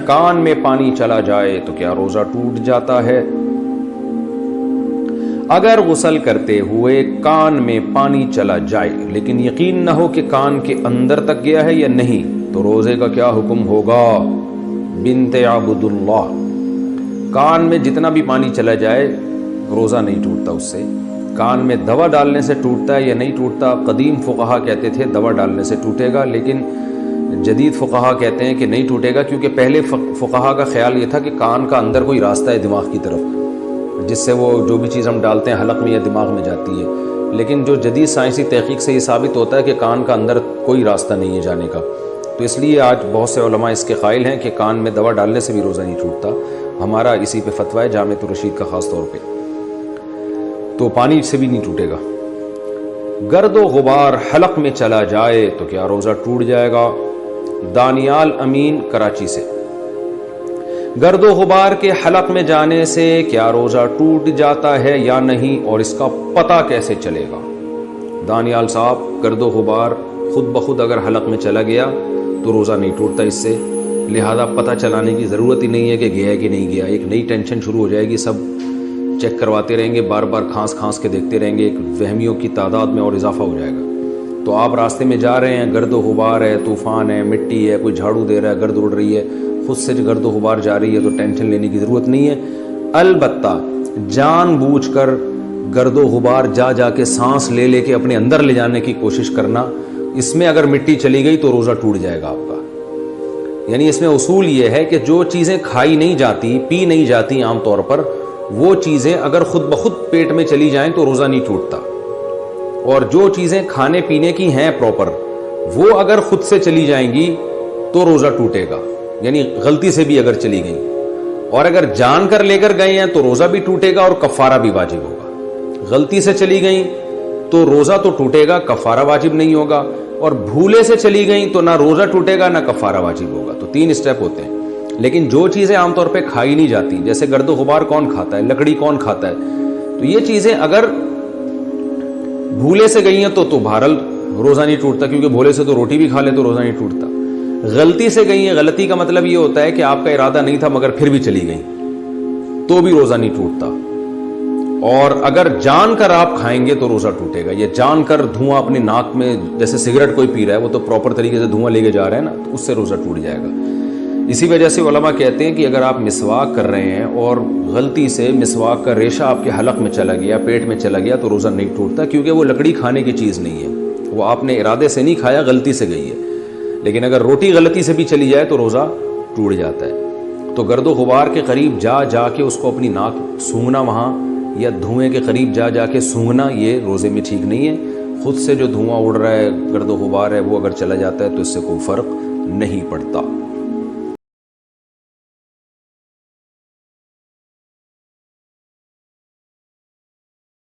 کان میں پانی چلا جائے تو کیا روزہ ٹوٹ جاتا ہے؟ اگر غسل کرتے ہوئے کان میں پانی چلا جائے لیکن یقین نہ ہو کہ کان کے اندر تک گیا ہے یا نہیں تو روزے کا کیا حکم ہوگا؟ بنت عبداللہ، کان میں جتنا بھی پانی چلا جائے روزہ نہیں ٹوٹتا اس سے۔ کان میں دوا ڈالنے سے ٹوٹتا ہے یا نہیں ٹوٹتا؟ قدیم فقہا کہتے تھے دوا ڈالنے سے ٹوٹے گا، لیکن جدید فقہا کہتے ہیں کہ نہیں ٹوٹے گا، کیونکہ پہلے فقہا کا خیال یہ تھا کہ کان کا اندر کوئی راستہ ہے دماغ کی طرف، جس سے وہ جو بھی چیز ہم ڈالتے ہیں حلق میں یا دماغ میں جاتی ہے۔ لیکن جو جدید سائنسی تحقیق سے یہ ثابت ہوتا ہے کہ کان کا اندر کوئی راستہ نہیں ہے جانے کا، تو اس لیے آج بہت سے علماء اس کے قائل ہیں کہ کان میں دوا ڈالنے سے بھی روزہ نہیں ٹوٹتا۔ ہمارا اسی پہ فتویٰ ہے جامعۃ الرشید کا خاص طور پہ، تو پانی سے بھی نہیں ٹوٹے گا۔ گرد و غبار حلق میں چلا جائے تو کیا روزہ ٹوٹ جائے گا؟ دانیال امین کراچی سے، گرد و غبار کے حلق میں جانے سے کیا روزہ ٹوٹ جاتا ہے یا نہیں، اور اس کا پتہ کیسے چلے گا؟ دانیال صاحب، گرد و غبار خود بخود اگر حلق میں چلا گیا تو روزہ نہیں ٹوٹتا اس سے، لہذا پتہ چلانے کی ضرورت ہی نہیں ہے کہ گیا ہے کہ نہیں گیا۔ ایک نئی ٹینشن شروع ہو جائے گی، سب چیک کرواتے رہیں گے، بار بار کھانس کے دیکھتے رہیں گے، ایک وہمیوں کی تعداد میں اور اضافہ ہو جائے گا۔ تو آپ راستے میں جا رہے ہیں، گرد و غبار ہے، طوفان ہے، مٹی ہے، کوئی جھاڑو دے رہا ہے، گرد اڑ رہی ہے، خود سے گرد و غبار جا رہی ہے، تو ٹینشن لینے کی ضرورت نہیں ہے۔ البتہ جان بوجھ کر گرد و غبار جا کے سانس لے کے اپنے اندر لے جانے کی کوشش کرنا، اس میں اگر مٹی چلی گئی تو روزہ ٹوٹ جائے گا آپ کا۔ یعنی اس میں اصول یہ ہے کہ جو چیزیں کھائی نہیں جاتی، پی نہیں جاتی عام طور پر، وہ چیزیں اگر خود بخود پیٹ میں چلی جائیں تو روزہ نہیں ٹوٹتا، اور جو چیزیں کھانے پینے کی ہیں پراپر، وہ اگر خود سے چلی جائیں گی تو روزہ ٹوٹے گا، یعنی غلطی سے بھی اگر چلی گئیں، اور اگر جان کر لے کر گئے ہیں تو روزہ بھی ٹوٹے گا اور کفارہ بھی واجب ہوگا۔ غلطی سے چلی گئیں تو روزہ تو ٹوٹے گا، کفارہ واجب نہیں ہوگا، اور بھولے سے چلی گئیں تو نہ روزہ ٹوٹے گا نہ کفارہ واجب ہوگا۔ تو 3 اسٹیپ ہوتے ہیں۔ لیکن جو چیزیں عام طور پہ کھائی نہیں جاتی، جیسے گرد و غبار کون کھاتا ہے، لکڑی کون کھاتا ہے، تو یہ چیزیں اگر بھولے سے گئی ہیں تو بہرحال روزہ نہیں ٹوٹتا، کیونکہ بھولے سے تو روٹی بھی کھا لے تو روزہ نہیں ٹوٹتا۔ غلطی سے گئی ہیں، غلطی کا مطلب یہ ہوتا ہے کہ آپ کا ارادہ نہیں تھا مگر پھر بھی چلی گئیں، تو بھی روزہ نہیں ٹوٹتا۔ اور اگر جان کر آپ کھائیں گے تو روزہ ٹوٹے گا۔ یہ جان کر دھواں اپنے ناک میں، جیسے سگریٹ کوئی پی رہا ہے، وہ تو پراپر طریقے سے دھواں لے کے جا رہا ہے نا، تو اس سے روزہ ٹوٹ جائے گا۔ اسی وجہ سے علماء کہتے ہیں کہ اگر آپ مسواک کر رہے ہیں اور غلطی سے مسواک کا ریشہ آپ کے حلق میں چلا گیا، پیٹ میں چلا گیا، تو روزہ نہیں ٹوٹتا، کیونکہ وہ لکڑی کھانے کی چیز نہیں ہے، وہ آپ نے ارادے سے نہیں کھایا، غلطی سے گئی ہے۔ لیکن اگر روٹی غلطی سے بھی چلی جائے تو روزہ ٹوٹ جاتا ہے۔ تو گرد و غبار کے قریب جا کے اس کو اپنی ناک سونگھنا وہاں، یا دھوئیں کے قریب جا کے سونگھنا، یہ روزے میں ٹھیک نہیں ہے۔ خود سے جو دھواں اڑ رہا ہے، گرد و غبار ہے، وہ اگر چلا جاتا ہے تو اس سے کوئی فرق نہیں پڑتا۔